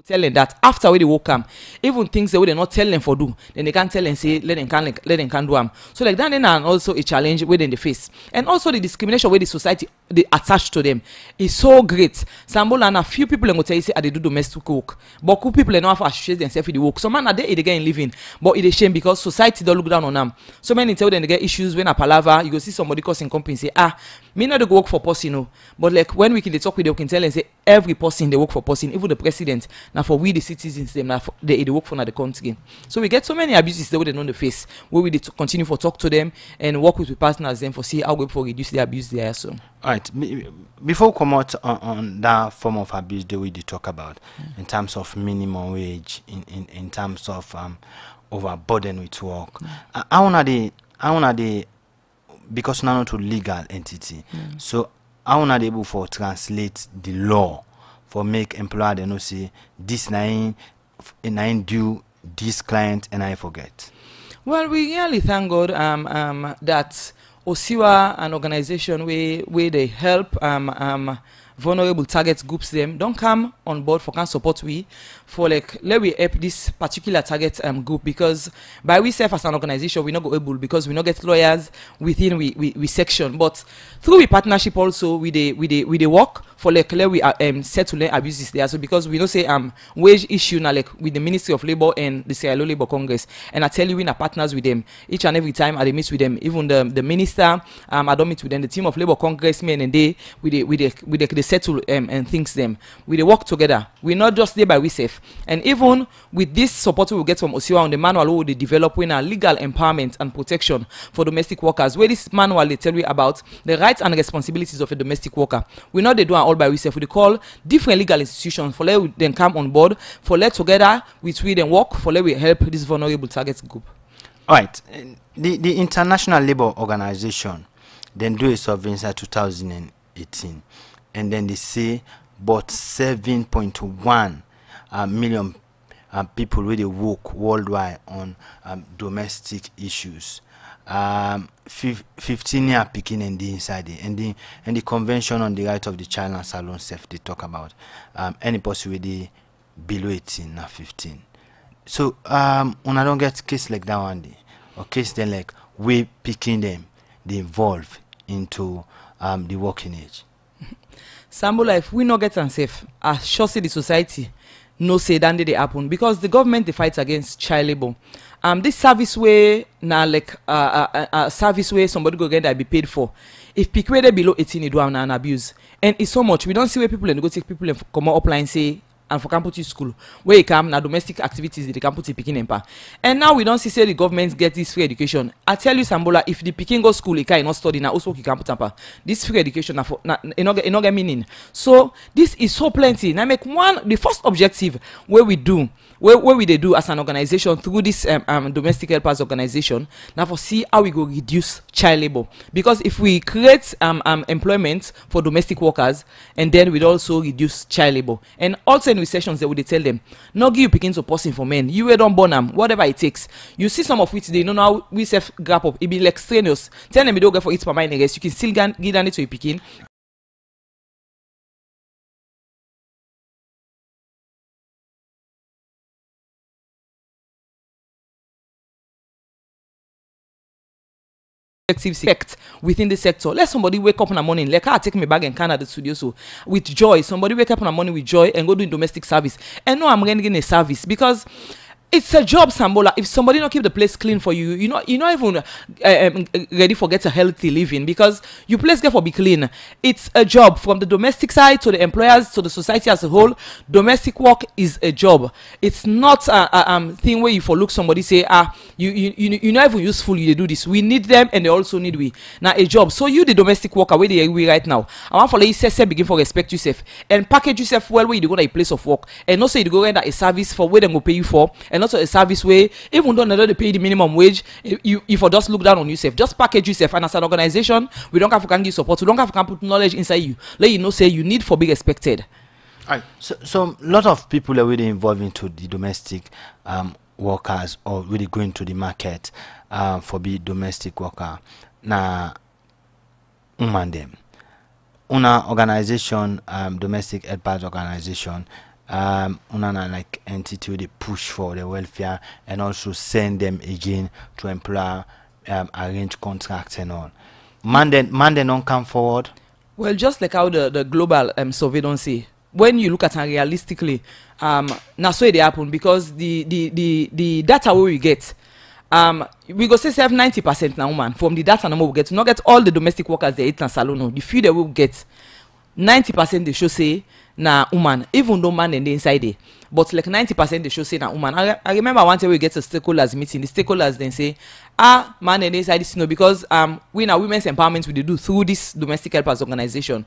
tell them that after we they work even things that we they not tell them for do, then they can't tell and say let them can do them. So like that then and also a challenge within the face. And also the discrimination where the society they attach to them is so great. Sambola and a few people go tell you say they do domestic work. But cool people know how to associate themselves with the work. So man are they again living, but it is shame because society don't look down on them. So many tell them they get issues when a palaver, you go see somebody causing company say, me not to go work for person, no. But like when we can talk with them, we can tell and say every person they work for person, even the president. Now for we the citizens, them now they work for the country. So we get so many abuses that we don't know the face. Where we continue for talk to them and work with the partners them for see how we for reduce the abuse there. So all right, before we come out on that form of abuse that we did talk about in terms of minimum wage, in terms of overburden with work, I wanna the because now not a legal entity, so I wanna be able for translate the law for make employer they know say this nine due this client and I forget. Well, we really thank God that Osiwa, an organization where they help vulnerable target groups them don't come on board for can support we for like let we help this particular target group because by we self as an organization we not go able because we not get lawyers within we section but through we partnership also we they work for like let we settle abuses there so because we know say wage issue now like with the Ministry of Labor and the Sierra Leone Labor Congress and I tell you we are partners with them each and every time I meet with them even the minister I don't meet with them the team of Labor Congressmen and they they settle and things them we they work together we not just there by we safe and even with this support we will get from Osiwa on the manual we they develop in a legal empowerment and protection for domestic workers where this manual they tell you about the rights and responsibilities of a domestic worker we know they do all by ourselves we call different legal institutions for let them come on board for let together with we then work for let we help this vulnerable target group. All right, the International Labour Organization then do a survey inside 2018 and then they say but 7.1 million people really work worldwide on domestic issues. 15 year picking and the inside it. And the Convention on the Right of the Child and Salon Self they talk about any possibility below 18 now 15. So when I don't get case like that one day or case then like we picking them they evolve into the working age. Sambola, if we not get unsafe, as sure say the society no say that they happen because the government they fight against child labor. This service way now like a service way somebody go get that be paid for. If people they below 18 you do have an abuse and it's so much we don't see where people and go take people and come up line say and for campus school where you come now domestic activities they can put the picking empa and now we don't see say the government get this free education. I tell you Sambola if the picking go school it can not study now also you can put empa this free education for it not get meaning so this is so plenty now make one the first objective where we do where we they do as an organization through this domestic helpers organization now for see how we go reduce child labor because if we create employment for domestic workers and then we'd also reduce child labor and also in sessions that we tell them no give you picking to person for men you don't born them whatever it takes you see some of which they know now we self grab up it be like strenuous tell them you don't go for it per mind you can still give that to a picking effect within the sector. Let somebody wake up in the morning like I take my bag and can at the studio so with joy somebody wake up in the morning with joy and go doing domestic service and no I'm getting a service because it's a job Sambola. If somebody not keep the place clean for you, you're not even ready for get a healthy living because your place get for be clean. It's a job from the domestic side to the employers to the society as a whole. Domestic work is a job. It's not a thing where you for look somebody say you're not even useful. You do this. We need them and they also need we. Now a job. So you the domestic worker where they we right now. I want for let you say begin for respect yourself and package yourself well where you go to a place of work and also you go render a service for where they go pay you for and also a service way even though they pay the minimum wage if you just look down on yourself just package yourself and as an organization we don't have to give support we don't have to put knowledge inside you let you know say you need for be respected. All right. So a lot of people are really involved into the domestic workers or really going to the market for be domestic worker now them una organization domestic helpers organization unana like entity where they push for the welfare and also send them again to employ arrange contracts and all. Man then don't come forward. Well, just like how the global survey don't say, when you look at it realistically, now so it happen because the data we get, we go say 90% now, woman, from the data number we get, not get all the domestic workers they eat in salon, the few that we get, 90% they show say na woman, even though man and they inside there, but like 90% they show say na woman. I remember one time we get a stakeholders meeting, the stakeholders then say, man and they inside this, because we now women's empowerment we do through this domestic helpers organization.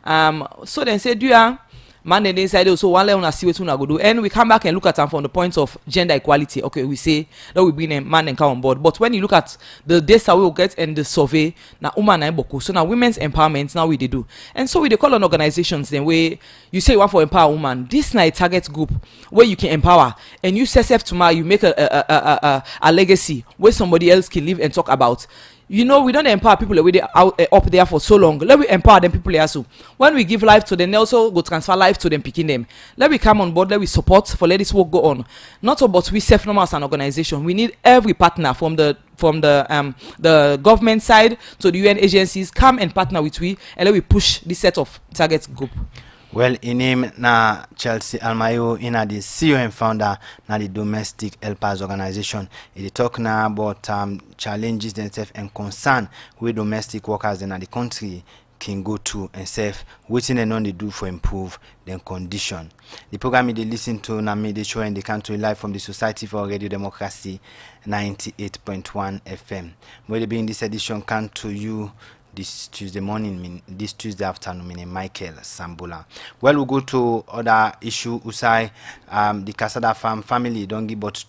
So then say, do you man and inside also one level see what we go do, and we come back and look at them from the point of gender equality. Okay, we say that we bring a man and cow on board, but when you look at the data we will get and the survey, now woman and boko, so now women's empowerment now we they do, and so we they call on organizations then where you say you want for empower woman, this now a target group where you can empower, and you set tomorrow you make a legacy where somebody else can live and talk about. You know, we don't empower people away out up there for so long. Let we empower them people here. So when we give life to them, they also go transfer life to them, picking them. Let we come on board. Let we support for let this work go on. Not about we self normal as an organization. We need every partner from the government side to the UN agencies come and partner with we, and let we push this set of target group. Well, in him na Chelsea Almayo, ina the CEO and founder na the Domestic Helpers Organization. He talk now about challenges themselves and concern with domestic workers in the country can go to and self waiting and on they do for improve their condition. The program they listen to na made the show and they come to live from the Society for Radio Democracy 98.1 FM. Where they be in this edition come to you this Tuesday morning, this Tuesday afternoon, meaning Michael Sambola. Well, we'll go to other issue. Usai, the Casada Farm family don't give but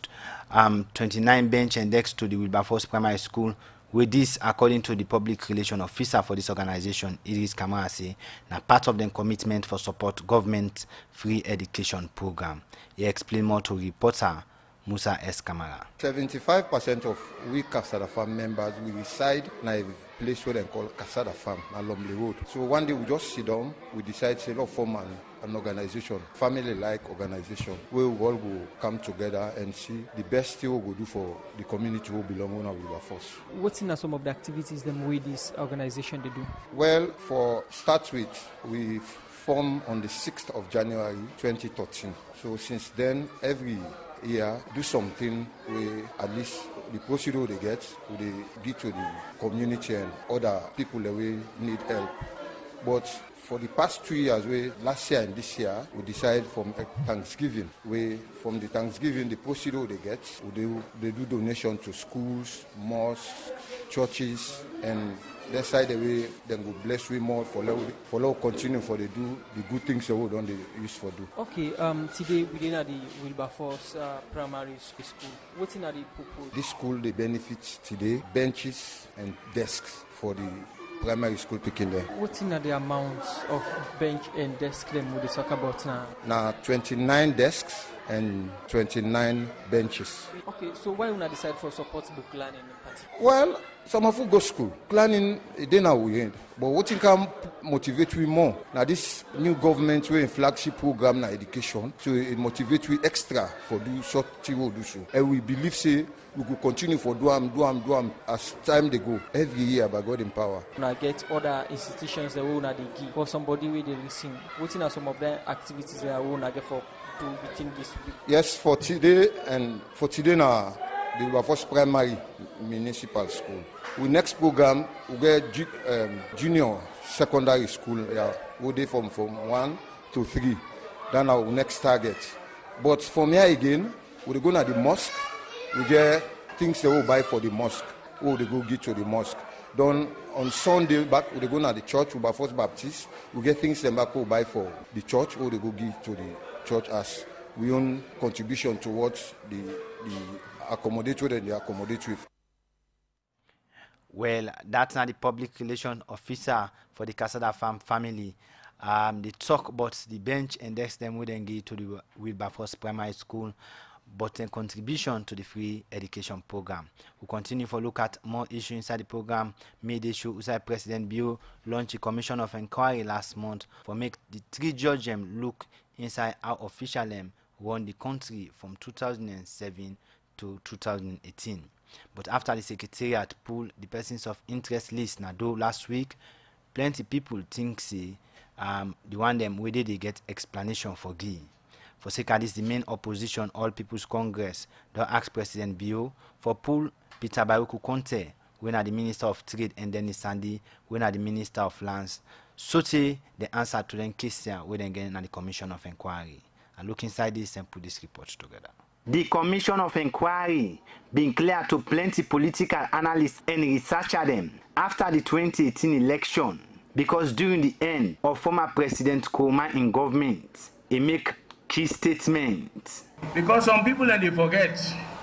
29 bench and decks to the Wilberforce Primary School. With this, according to the public relation officer for this organization, Iris Kamara say, now part of the commitment for support government free education program. He explained more to reporter Musa S. Kamara. 75% of we Casada Farm members we reside in a place where they call Casada Farm along the road. So one day we just sit down, we decide to form an organization, family-like organization, where we all will come together and see the best thing we will do for the community who belong to Wilberforce. What are some of the activities them with this organization they do? Well, for start with, we formed on the 6th of January 2013. So since then, every year, do something where at least the procedure they get, they give to the community and other people that we need help. But for the past 2 years, last year and this year, we decided from Thanksgiving, from the Thanksgiving, the procedure they get, they do donation to schools, mosques, churches, and that side the way then go bless we more for continue for they do the good things that we don't use for do. Okay, today we did the Wilberforce Primary School. What's in the purpose? This school they benefit today benches and desks for the primary school picking there. What's in the amount of bench and desk them we talk about now? Now 29 desks and 29 benches. Okay, so why you not decide for support book learning in particular? Well, some of you go school. Planning, they now we end. But what can motivate we more? Now this new government we in flagship program na education, so it motivate we extra for do short thing do so. And we believe say we will continue for do am as time they go every year by God in power. Now get other institutions that will not give for somebody where they listen. What are some of the activities that will not get for to within this week? Yes, for today now the Wilberforce Primary Municipal School. We next program we get junior secondary school. Yeah, we dey from 1 to 3. Then our next target. But from here again, we go to the mosque. We get things they will buy for the mosque. Or they go give to the mosque. Then on Sunday back we go to the church. Wilberforce Baptist. We get things they back we buy for the church. Or they go give to the church as we own contribution towards the accommodated and the accommodative. Well, that's not the public relation officer for the Casada Farm family. They talk about the bench and desk them wouldn't give to the Wilberforce Primary School. but a contribution to the free education program. We continue to look at more issues inside the program. Made issue inside President Bio launched a commission of inquiry last month for make the 3 judges look inside how official run the country from 2007 to 2018. But after the secretariat pulled the persons of interest list last week, plenty people think the one them where they get explanation for Guy. For sake of this, the main opposition, All People's Congress, don't ask President Bio for pull Peter Bayoku Conte, when are the Minister of Trade, and Dennis Sandy, when are the Minister of Lands. So the answer to them question when they get the Commission of Inquiry. And look inside this and put this report together. The Commission of Inquiry being clear to plenty political analysts and researchers them after the 2018 election, because during the end of former President Nkrumah in government, he make key statements. Because some people and they forget,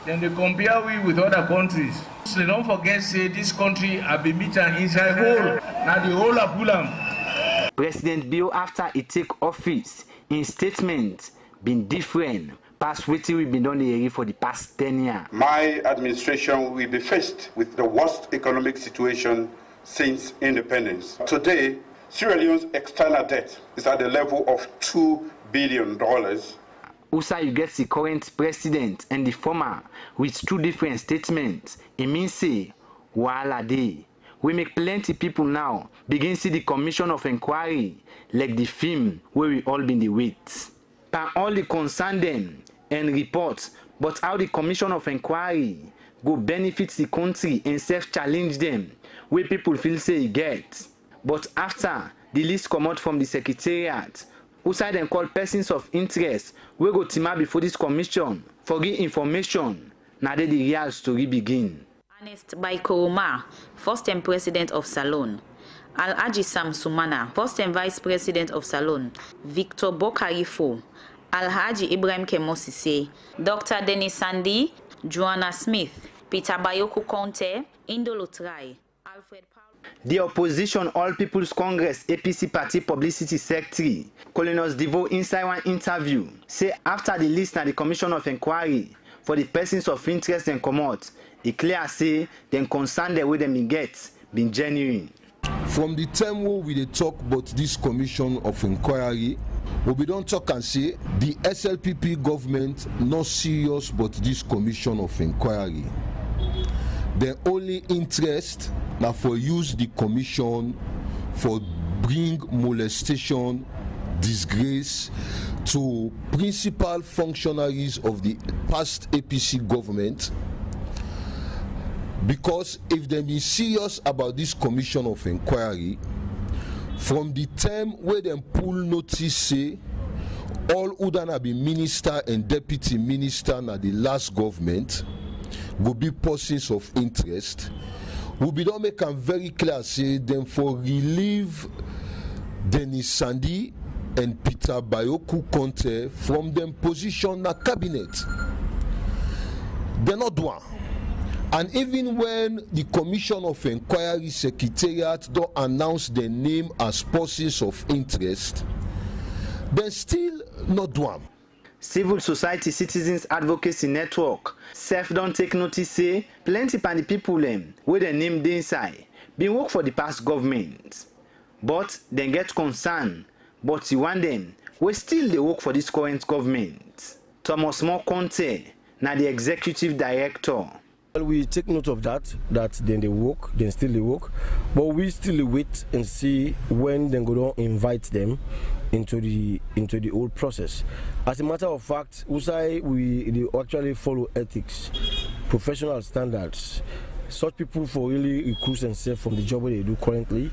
then they compare we with other countries. So they don't forget say this country have been beaten inside whole. Now the whole of Bulam. President Bio after he take office in statements been different past wetin we been done here for the past 10 years. My administration will be faced with the worst economic situation since independence. Today, Sierra Leone's external debt is at the level of $2 billion. Also, you get the current president and the former with 2 different statements. It means say, wahala dey. We make plenty people now begin see the Commission of Inquiry like the film where we all been the wait. By all the concern them and reports, but how the Commission of Inquiry go benefit the country and self-challenge them, where people feel say e get. But after the list come out from the secretariat, who side them call persons of interest, we go team up before this commission for give information. Now the real story begin. Ernest Baiko Omar, first-time president of Salon. Alhaji Sam Sumana, first-time vice president of Salon. Victor Bokarifo, Alhaji Ibrahim Kemosise, Dr. Dennis Sandy, Joanna Smith, Peter Bayoku Conte, Indolo Trai, Alfred Paul. The opposition All People's Congress APC Party Publicity Secretary, Colinos Devo, inside one interview, say after the list and the Commission of Inquiry for the persons of interest and come out, it clear say them concern the way them get been genuine. From the time where we talk about this Commission of Inquiry, we don't talk and say the SLPP government not serious about this Commission of Inquiry. Their only interest now for use the commission for bring molestation, disgrace to principal functionaries of the past APC government. Because if they be serious about this Commission of Inquiry, from the time where them pull notice say all who done be minister and deputy minister na the last government will be persons of interest, we be don't make them very clear say them for relieve Dennis Sandy and Peter Bayoku Conte from them position na cabinet. They're not one. And even when the Commission of Inquiry Secretariat don't announce their name as persons of interest, they're still not one. Civil Society Citizens Advocacy Network self don't take notice say plenty of the people where their name dey inside been work for the past government, but they get concerned. But you want them we still they work for this current government. Thomas More Conte, now the executive director. Well, we take note of that then they work, then still they work, but we still wait and see when they go to invite them into the whole process. As a matter of fact, we actually follow ethics, professional standards. Such people for really recruit themselves from the job they do currently,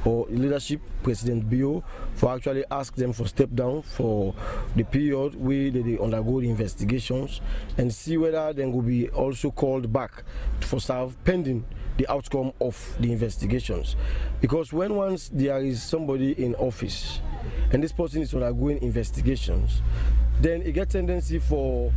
or leadership, President Bio, for actually ask them for step down for the period where they undergo the investigations and see whether they will be also called back for serve pending the outcome of the investigations. Because once there is somebody in office and this person is undergoing investigations, then it gets tendency for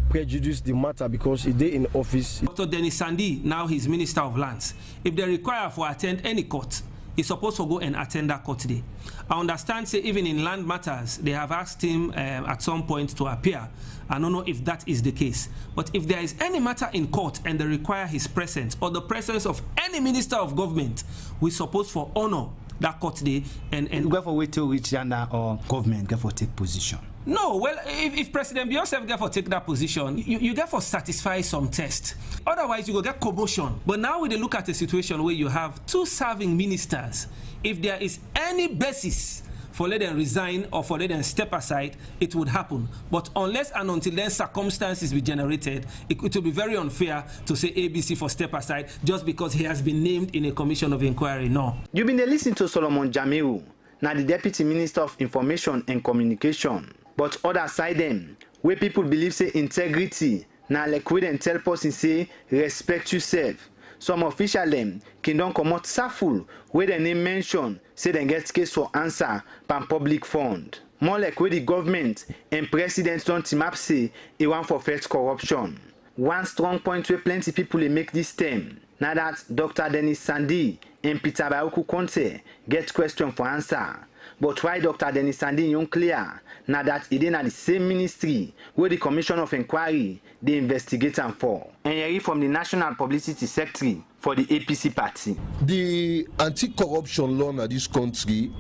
prejudice the matter because he dey in office. Dr. Dennis Sandy, now he's Minister of Lands. If they require for attend any court, he's supposed to go and attend that court day. I understand, say, even in land matters, they have asked him at some point to appear. I don't know if that is the case. But if there is any matter in court and they require his presence or the presence of any minister of government, we're supposed to honor that court day and go for wait till which or government get for take position. No, well, if President Biosef get for take that position, you get for satisfy some test. Otherwise, you go get commotion. But now we look at a situation where you have two serving ministers. If there is any basis for let them resign or for let them step aside, it would happen. But unless and until then circumstances be generated, it will be very unfair to say ABC for step aside just because he has been named in a commission of inquiry. No. You've been listening to Solomon Jamiu, now the Deputy Minister of Information and Communication. But other side them, where people believe say integrity, now like we then tell person say respect yourself. Some official them can don't come out safful where the name mention say they get case for answer pan public fund. More like where the government and president don't team up say they want for fight corruption. One strong point where plenty people they make this term. Now that Dr. Dennis Sandi and Peter Bauku Conte get question for answer. But why Dr. Dennis Sandi young clear now that it in the same ministry where the Commission of Inquiry they investigate and for. And here from the National Publicity Secretary for the APC party. The anti-corruption law in this country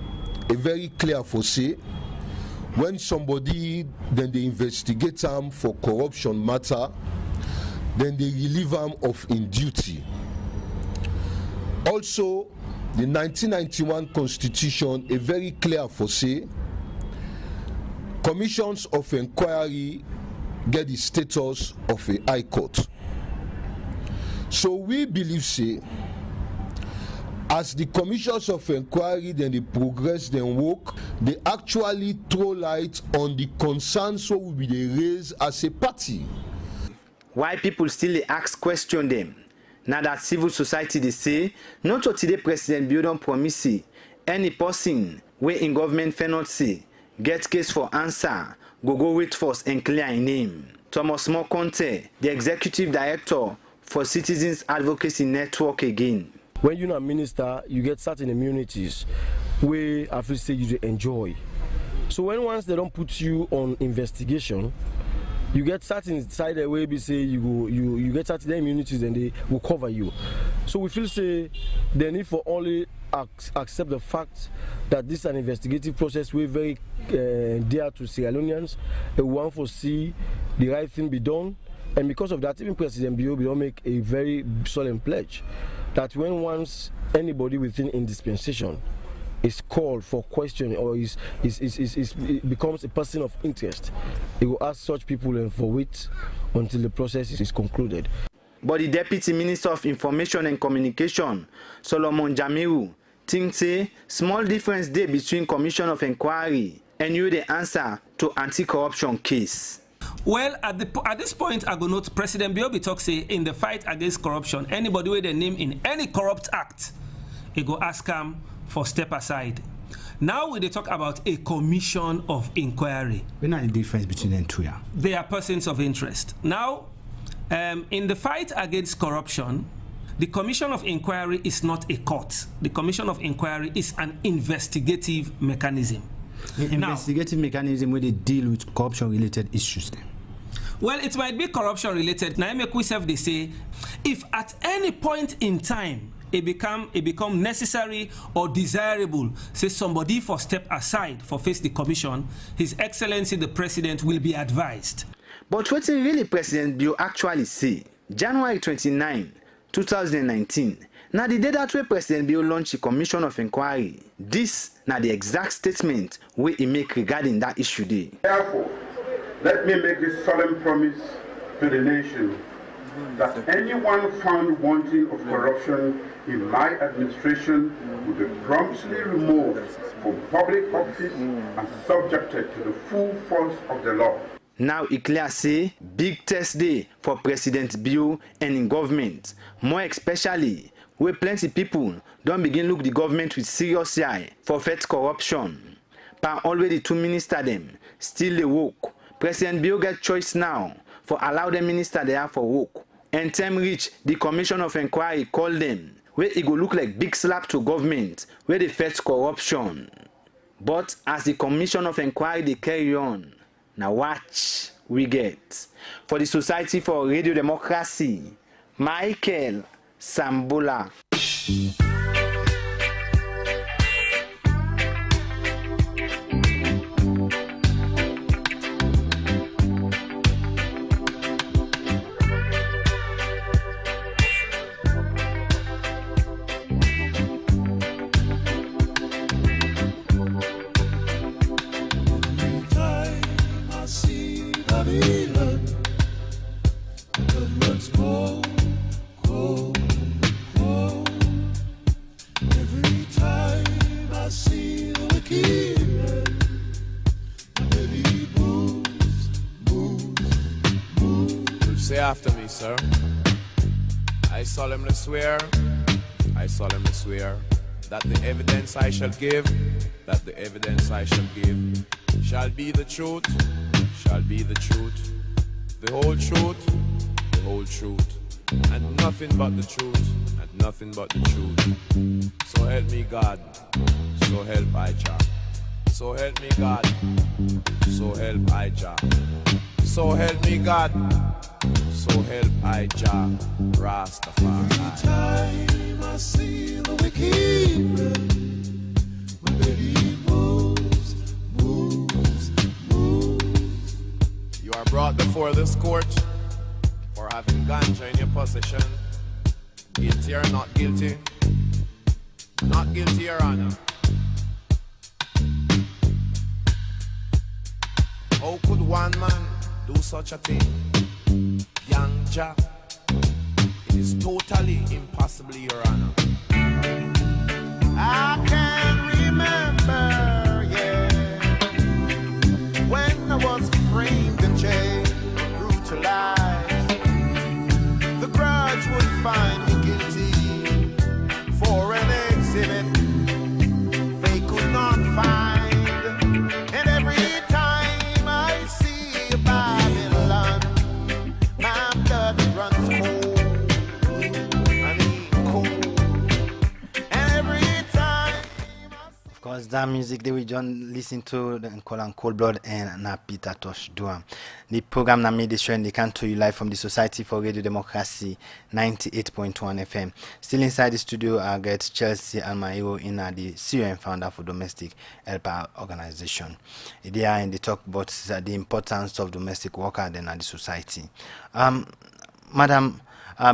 is very clear for say when somebody then they investigate them for corruption matter, then they relieve them of in duty. Also, the 1991 Constitution is very clear for say commissions of inquiry get the status of a high court. So we believe say as the commissions of inquiry then they progress then work, they actually throw light on the concerns so we they raise as a party. Why people still ask question them? Now that civil society they say, not to today President Bill don't promise any person where in government fair not say, get case for answer, go wait first and clear in name. Thomas Mokonte, the executive director for Citizens Advocacy Network again. When you're a minister, you get certain immunities where I feel say you enjoy. So when once they don't put you on investigation, you get certain side where we say you get certain immunities and they will cover you. So we feel say the need for only accept the fact that this is an investigative process. We're very dear to Sierra Leoneans. We want to see the right thing be done, and because of that, even President Bio will make a very solemn pledge that when once anybody within in dispensation is called for question or becomes a person of interest, he will ask such people and for wait until the process is concluded. But the Deputy Minister of Information and Communication, Solomon Jamiu, thinks say small difference there between Commission of Inquiry and you the answer to anti-corruption case. Well, at this point, I go note President Biobi talk say in the fight against corruption, anybody with their name in any corrupt act, he go ask him for step aside. Now we talk about a commission of inquiry. What's the difference between them two? They are persons of interest. Now, in the fight against corruption, the commission of inquiry is not a court. The commission of inquiry is an investigative mechanism. Investigative mechanism where they deal with corruption-related issues. Well, it might be corruption-related. Now, they say, if at any point in time it become necessary or desirable, say somebody for step aside for face the commission, His Excellency the President will be advised. But what really President Bio actually say? January 29, 2019. Now the day that way President Bio launched a commission of inquiry. This now the exact statement we he make regarding that issue day. Therefore, let me make this solemn promise to the nation that anyone found wanting of corruption in my administration will be promptly removed from public office and subjected to the full force of the law. Now it clear say big test day for President Bio and in government, more especially where plenty people don't begin look the government with serious eye for fight corruption. But already two ministers them still they work. President Bio get choice now for allow the minister they have for work. And time reach the commission of inquiry call them where it go look like big slap to government, where they face corruption. But as the commission of inquiry they carry on, now watch we get. For the Society for Radio Democracy, Michael Sambola. Say after me, sir. I solemnly swear that the evidence I shall give, shall be the truth, the whole truth, and nothing but the truth, So help me God, so help I Jah. So help me God, so help I Jah. So help me God, so help I Jah, Rastafari. Every time I see the wicked, my belly moves. You are brought before this court for having ganja in your possession. Guilty or not guilty? Not guilty, Your Honor. How could one man do such a thing? Ganja. It is totally impossible, Your Honor. I can remember, when I was framed and jailed, brutalized. The grudge would find me guilty for an exhibit they could not find. And every time I see a Babylon, my blood runs cold. I mean cold. And every time Of course, that music that we just listen to, and call on Cold Blood and na Peter Tosh Duam. The program na made show and they come to you live from the Society for Radio Democracy 98.1 FM. Still inside the studio, I get Chelsea Almairo in the CEO and founder for Domestic Helper Organization. They are in the talk about the importance of domestic worker then at the society. Madam,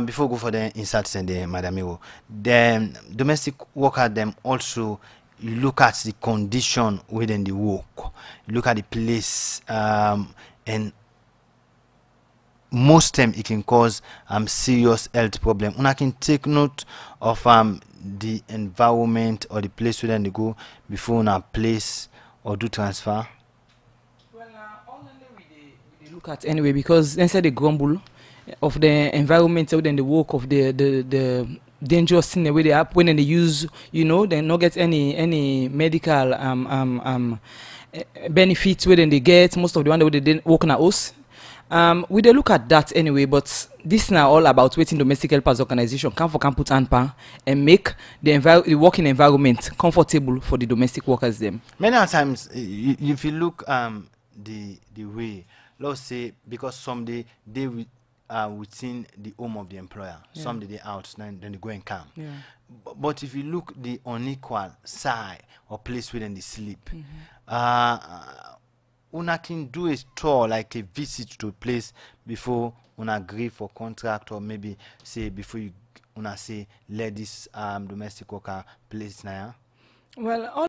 before we go for the insights and the Madam Iro, the domestic worker them also look at the condition within the work, look at the place, and most time it can cause serious health problem. Una can take note of the environment or the place where they go before una place or do transfer. Well, all we look at anyway, because inside the grumble of the environment or then the work of the dangerous thing the way they happen when they use, they not get any medical benefits where then they get most of the one that they work on us. We dey look at that anyway, but this now all about waiting domestic helpers organization can put handpan and make the working environment comfortable for the domestic workers them. Many times, if you look the way, let's say, because some they within the home of the employer, some they out, then they go and come. Yeah. But if you look the unequal side or place where they sleep, una can do a tour, like a visit to a place before una agree for contract, or maybe say before you una say let this domestic worker place now. Well,